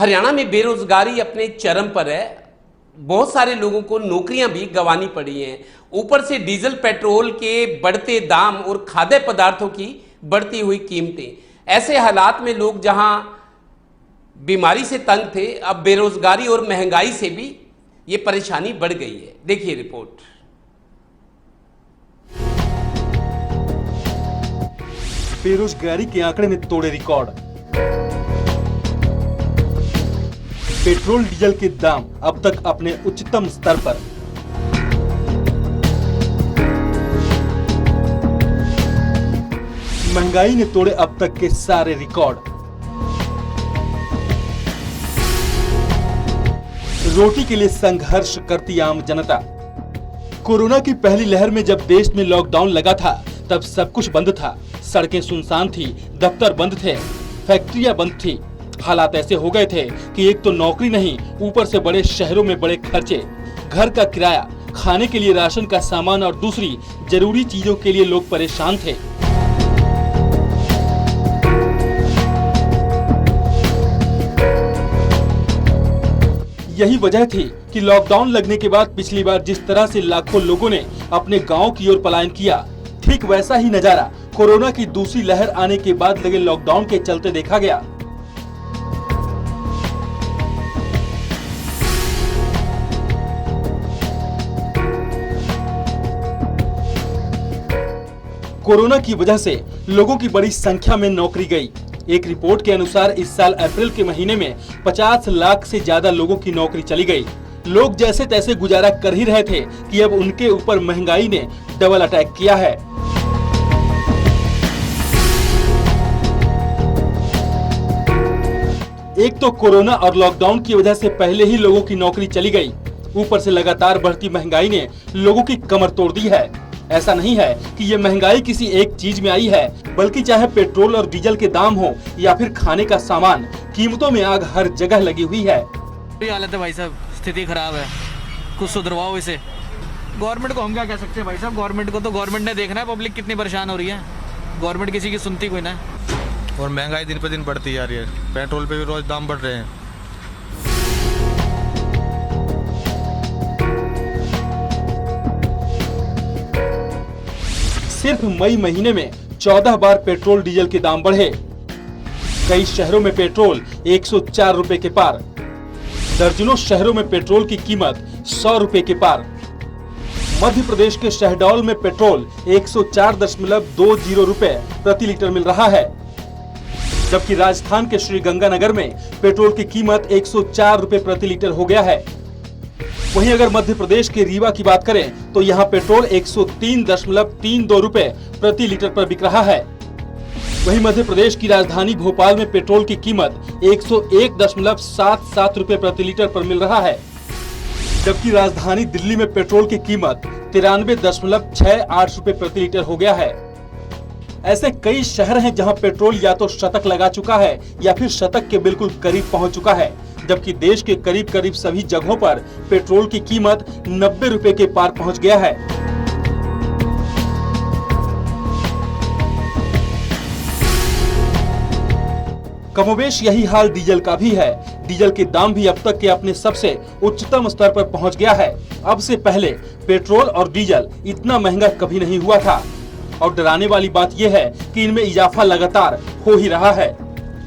हरियाणा में बेरोजगारी अपने चरम पर है। बहुत सारे लोगों को नौकरियां भी गंवानी पड़ी हैं। ऊपर से डीजल पेट्रोल के बढ़ते दाम और खाद्य पदार्थों की बढ़ती हुई कीमतें। ऐसे हालात में लोग जहां बीमारी से तंग थे, अब बेरोजगारी और महंगाई से भी ये परेशानी बढ़ गई है। देखिए रिपोर्ट। बेरोजगारी के आंकड़े ने तोड़े रिकॉर्ड। पेट्रोल डीजल के दाम अब तक अपने उच्चतम स्तर पर। महंगाई ने तोड़े अब तक के सारे रिकॉर्ड। रोटी के लिए संघर्ष करती आम जनता। कोरोना की पहली लहर में जब देश में लॉकडाउन लगा था तब सब कुछ बंद था। सड़कें सुनसान थी, दफ्तर बंद थे, फैक्ट्रियां बंद थी। हालात ऐसे हो गए थे कि एक तो नौकरी नहीं, ऊपर से बड़े शहरों में बड़े खर्चे, घर का किराया, खाने के लिए राशन का सामान और दूसरी जरूरी चीजों के लिए लोग परेशान थे। यही वजह थी कि लॉकडाउन लगने के बाद पिछली बार जिस तरह से लाखों लोगों ने अपने गांव की ओर पलायन किया, ठीक वैसा ही नजारा कोरोना की दूसरी लहर आने के बाद लगे लॉकडाउन के चलते देखा गया। कोरोना की वजह से लोगों की बड़ी संख्या में नौकरी गई। एक रिपोर्ट के अनुसार इस साल अप्रैल के महीने में 50 लाख से ज्यादा लोगों की नौकरी चली गई। लोग जैसे तैसे गुजारा कर ही रहे थे कि अब उनके ऊपर महंगाई ने डबल अटैक किया है। एक तो कोरोना और लॉकडाउन की वजह से पहले ही लोगों की नौकरी चली गई, ऊपर से लगातार बढ़ती महंगाई ने लोगों की कमर तोड़ दी है। ऐसा नहीं है कि ये महंगाई किसी एक चीज में आई है, बल्कि चाहे पेट्रोल और डीजल के दाम हो या फिर खाने का सामान, कीमतों में आग हर जगह लगी हुई है। हालत है भाई साहब, स्थिति खराब है, कुछ सुधरवाओ इसे। गवर्नमेंट को हम क्या कह सकते हैं भाई साहब, गवर्नमेंट को तो गवर्नमेंट ने देखना है पब्लिक कितनी परेशान हो रही है। गवर्नमेंट किसी की सुनती कोई ना। और महंगाई दिन पे दिन बढ़ती जा रही है, पेट्रोल पे भी रोज दाम बढ़ रहे हैं। सिर्फ मई महीने में 14 बार पेट्रोल डीजल के दाम बढ़े। कई शहरों में पेट्रोल 104 रुपए के पार, दर्जनों शहरों में पेट्रोल की कीमत 100 रुपए के पार। मध्य प्रदेश के शहडोल में पेट्रोल 104.20 रुपए प्रति लीटर मिल रहा है, जबकि राजस्थान के श्रीगंगानगर में पेट्रोल की कीमत 104 रुपए प्रति लीटर हो गया है। वहीं अगर मध्य प्रदेश के रीवा की बात करें तो यहाँ पेट्रोल 103.32 रुपए प्रति लीटर पर बिक रहा है। वहीं मध्य प्रदेश की राजधानी भोपाल में पेट्रोल की कीमत 101.77 रुपए प्रति लीटर पर मिल रहा है, जबकि राजधानी दिल्ली में पेट्रोल की कीमत 93.68 रुपए प्रति लीटर हो गया है। ऐसे कई शहर हैं जहां पेट्रोल या तो शतक लगा चुका है या फिर शतक के बिल्कुल करीब पहुंच चुका है, जबकि देश के करीब करीब सभी जगहों पर पेट्रोल की कीमत 90 रुपए के पार पहुंच गया है। कमोबेश यही हाल डीजल का भी है। डीजल के दाम भी अब तक के अपने सबसे उच्चतम स्तर पर पहुंच गया है। अब से पहले पेट्रोल और डीजल इतना महंगा कभी नहीं हुआ था, और डराने वाली बात यह है कि इनमें इजाफा लगातार हो ही रहा है।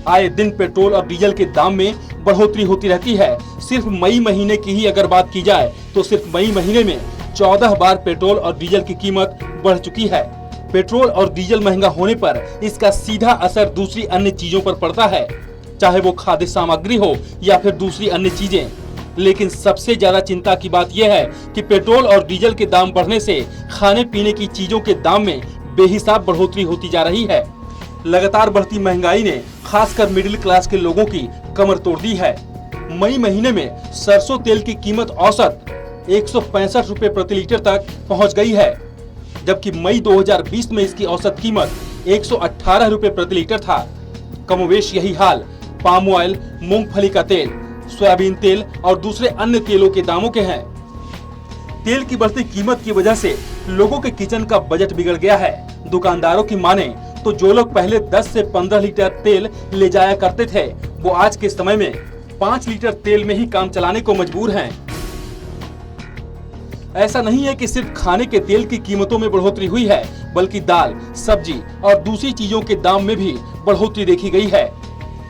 आए दिन पेट्रोल और डीजल के दाम में बढ़ोतरी होती रहती है। सिर्फ मई महीने की ही अगर बात की जाए तो सिर्फ मई महीने में 14 बार पेट्रोल और डीजल की कीमत बढ़ चुकी है। पेट्रोल और डीजल महंगा होने पर इसका सीधा असर दूसरी अन्य चीजों पर पड़ता है, चाहे वो खाद्य सामग्री हो या फिर दूसरी अन्य चीजें। लेकिन सबसे ज्यादा चिंता की बात यह है कि पेट्रोल और डीजल के दाम बढ़ने से खाने पीने की चीजों के दाम में बेहिसाब बढ़ोतरी होती जा रही है। लगातार बढ़ती महंगाई ने खासकर मिडिल क्लास के लोगों की कमर तोड़ दी है। मई महीने में सरसों तेल की कीमत औसत 165 रुपए प्रति लीटर तक पहुंच गई है, जबकि मई 2020 में इसकी औसत कीमत 118 रुपए प्रति लीटर था। कमोवेश यही हाल पाम ऑयल, मूंगफली का तेल, सोयाबीन तेल और दूसरे अन्य तेलों के दामों के हैं। तेल की बढ़ती कीमत की वजह से लोगों के किचन का बजट बिगड़ गया है। दुकानदारों की माने तो जो लोग पहले 10 से 15 लीटर तेल ले जाया करते थे, वो आज के समय में 5 लीटर तेल में ही काम चलाने को मजबूर हैं। ऐसा नहीं है कि सिर्फ खाने के तेल की कीमतों में बढ़ोतरी हुई है, बल्कि दाल, सब्जी और दूसरी चीजों के दाम में भी बढ़ोतरी देखी गई है।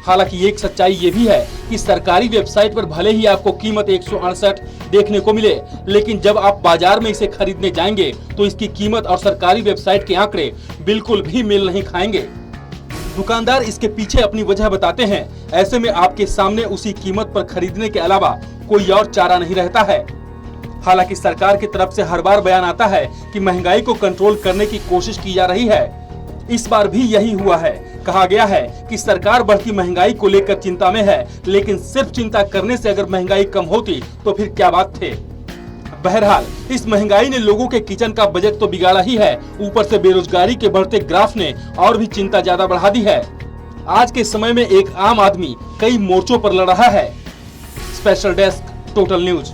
हालांकि एक सच्चाई ये भी है कि सरकारी वेबसाइट पर भले ही आपको कीमत 168 देखने को मिले, लेकिन जब आप बाजार में इसे खरीदने जाएंगे तो इसकी कीमत और सरकारी वेबसाइट के आंकड़े बिल्कुल भी मेल नहीं खाएंगे। दुकानदार इसके पीछे अपनी वजह बताते हैं। ऐसे में आपके सामने उसी कीमत पर खरीदने के अलावा कोई और चारा नहीं रहता है। हालांकि सरकार की तरफ से हर बार बयान आता है कि महंगाई को कंट्रोल करने की कोशिश की जा रही है। इस बार भी यही हुआ है। कहा गया है कि सरकार बढ़ती महंगाई को लेकर चिंता में है, लेकिन सिर्फ चिंता करने से अगर महंगाई कम होती तो फिर क्या बात थे। बहरहाल इस महंगाई ने लोगों के किचन का बजट तो बिगाड़ा ही है, ऊपर से बेरोजगारी के बढ़ते ग्राफ ने और भी चिंता ज्यादा बढ़ा दी है। आज के समय में एक आम आदमी कई मोर्चों पर लड़ रहा है। Special desk, total news.